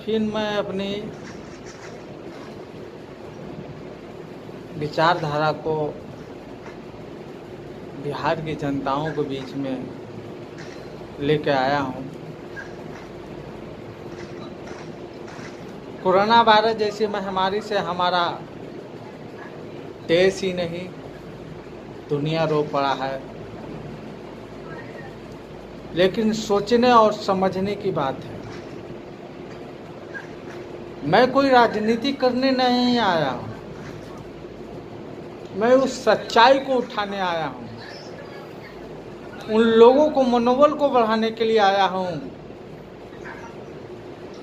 फिर मैं अपनी विचारधारा को बिहार की जनताओं के बीच में लेके आया हूँ। कोरोना वायरस जैसी महामारी से हमारा देश ही नहीं दुनिया रो पड़ा है, लेकिन सोचने और समझने की बात है। मैं कोई राजनीति करने नहीं आया हूँ, मैं उस सच्चाई को उठाने आया हूँ, उन लोगों को मनोबल को बढ़ाने के लिए आया हूँ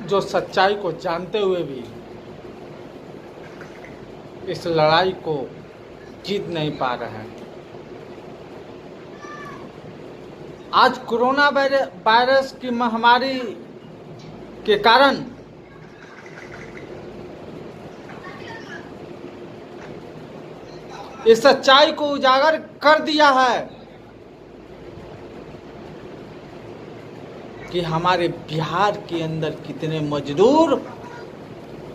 जो सच्चाई को जानते हुए भी इस लड़ाई को जीत नहीं पा रहे हैं। आज कोरोना वायरस की महामारी के कारण इस सच्चाई को उजागर कर दिया है कि हमारे बिहार के अंदर कितने मजदूर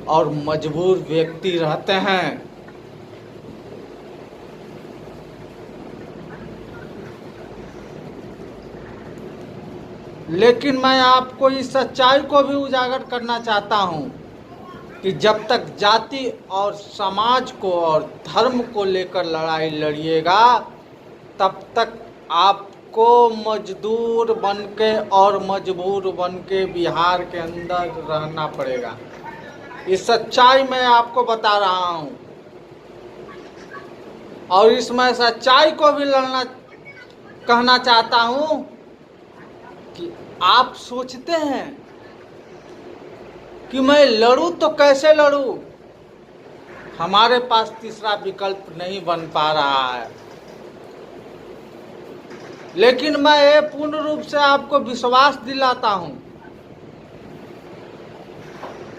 और मजबूर व्यक्ति रहते हैं। लेकिन मैं आपको इस सच्चाई को भी उजागर करना चाहता हूं कि जब तक जाति और समाज को और धर्म को लेकर लड़ाई लड़िएगा, तब तक आपको मजदूर बनके और मजबूर बनके बिहार के अंदर रहना पड़ेगा। इस सच्चाई मैं आपको बता रहा हूं और इसमें सच्चाई को भी कहना चाहता हूं कि आप सोचते हैं कि मैं लड़ूं तो कैसे लड़ूं। हमारे पास तीसरा विकल्प नहीं बन पा रहा है, लेकिन मैं ये पूर्ण रूप से आपको विश्वास दिलाता हूं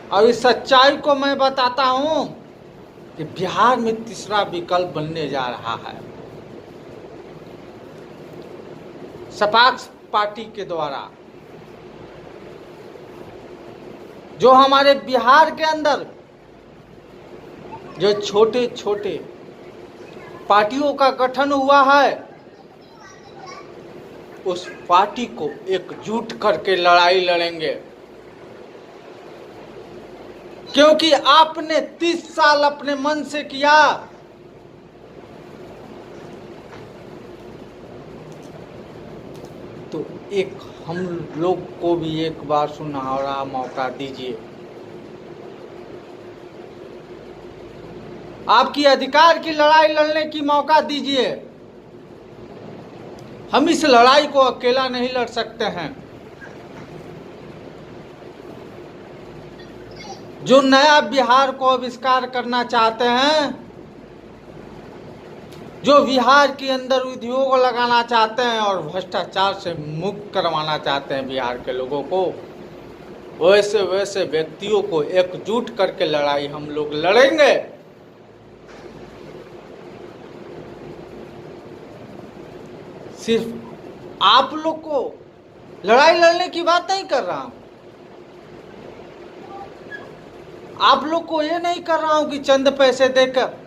और इस सच्चाई को मैं बताता हूं कि बिहार में तीसरा विकल्प बनने जा रहा है। सपा पार्टी के द्वारा जो हमारे बिहार के अंदर जो छोटे छोटे पार्टियों का गठन हुआ है, उस पार्टी को एकजुट करके लड़ाई लड़ेंगे, क्योंकि आपने 30 साल अपने मन से किया। तो एक हम लोग को भी एक बार सुनहरा मौका दीजिए। आपकी अधिकार की लड़ाई लड़ने की मौका दीजिए। हम इस लड़ाई को अकेला नहीं लड़ सकते हैं। जो नया बिहार को आविष्कार करना चाहते हैं, जो बिहार के अंदर उद्योग लगाना चाहते हैं और भ्रष्टाचार से मुक्त करवाना चाहते हैं बिहार के लोगों को, वैसे वैसे व्यक्तियों को एकजुट करके लड़ाई हम लोग लड़ेंगे। सिर्फ आप लोग को लड़ाई लड़ने की बात नहीं कर रहा हूं, आप लोग को ये नहीं कर रहा हूं कि चंद पैसे देकर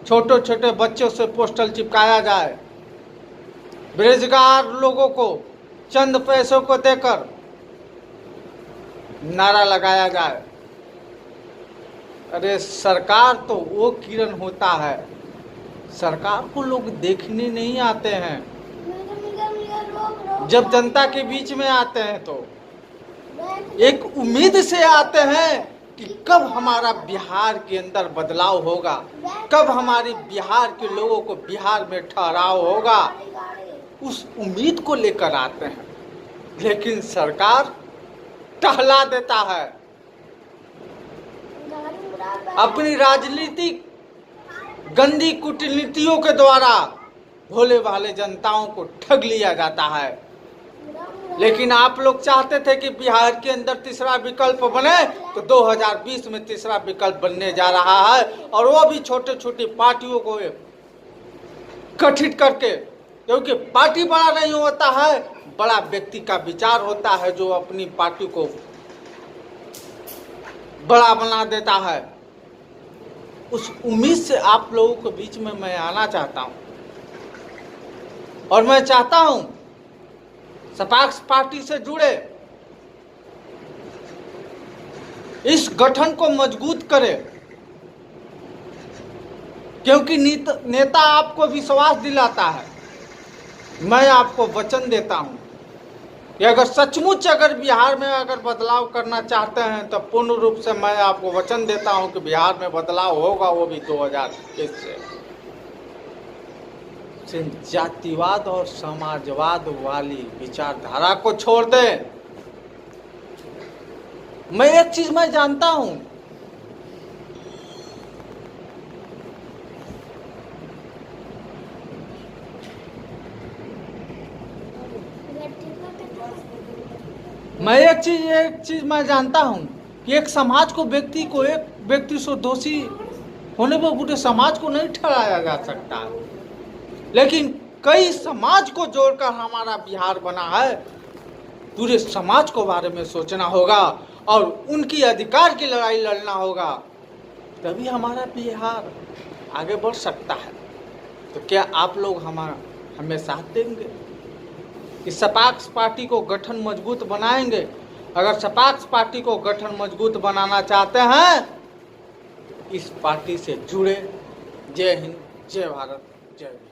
छोटे छोटे बच्चों से पोस्टर चिपकाया जाए, बेरोजगार लोगों को चंद पैसों को देकर नारा लगाया जाए। अरे सरकार तो वो किरण होता है, सरकार को लोग देखने नहीं आते हैं। जब जनता के बीच में आते हैं तो एक उम्मीद से आते हैं कि कब हमारा बिहार के अंदर बदलाव होगा, कब हमारे बिहार के लोगों को बिहार में ठहराव होगा, उस उम्मीद को लेकर आते हैं। लेकिन सरकार टहला देता है, अपनी राजनीतिक गंदी कूटनीतियों के द्वारा भोले भाले जनताओं को ठग लिया जाता है। लेकिन आप लोग चाहते थे कि बिहार के अंदर तीसरा विकल्प बने, तो 2020 में तीसरा विकल्प बनने जा रहा है, और वो भी छोटे छोटी पार्टियों को गठित करके। क्योंकि पार्टी बड़ा नहीं होता है, बड़ा व्यक्ति का विचार होता है जो अपनी पार्टी को बड़ा बना देता है। उस उम्मीद से आप लोगों के बीच में मैं आना चाहता हूं, और मैं चाहता हूं सपाक्स पार्टी से जुड़े इस गठन को मजबूत करे, क्योंकि नेता आपको विश्वास दिलाता है। मैं आपको वचन देता हूं कि अगर सचमुच अगर बिहार में अगर बदलाव करना चाहते हैं तो पूर्ण रूप से मैं आपको वचन देता हूं कि बिहार में बदलाव होगा, वो भी 2021 से। जातिवाद और समाजवाद वाली विचारधारा को छोड़ दें। मैं एक चीज मैं जानता हूं, मैं जानता हूं कि एक समाज को एक व्यक्ति से दोषी होने पर पूरे समाज को नहीं ठहराया जा सकता, लेकिन कई समाज को जोड़कर हमारा बिहार बना है। पूरे समाज को बारे में सोचना होगा और उनकी अधिकार की लड़ाई लड़ना होगा, तभी हमारा बिहार आगे बढ़ सकता है। तो क्या आप लोग हमें साथ देंगे कि सपाक्स पार्टी को गठन मजबूत बनाएंगे? अगर सपाक्स पार्टी को गठन मजबूत बनाना चाहते हैं, इस पार्टी से जुड़े। जय हिंद, जय भारत, जय।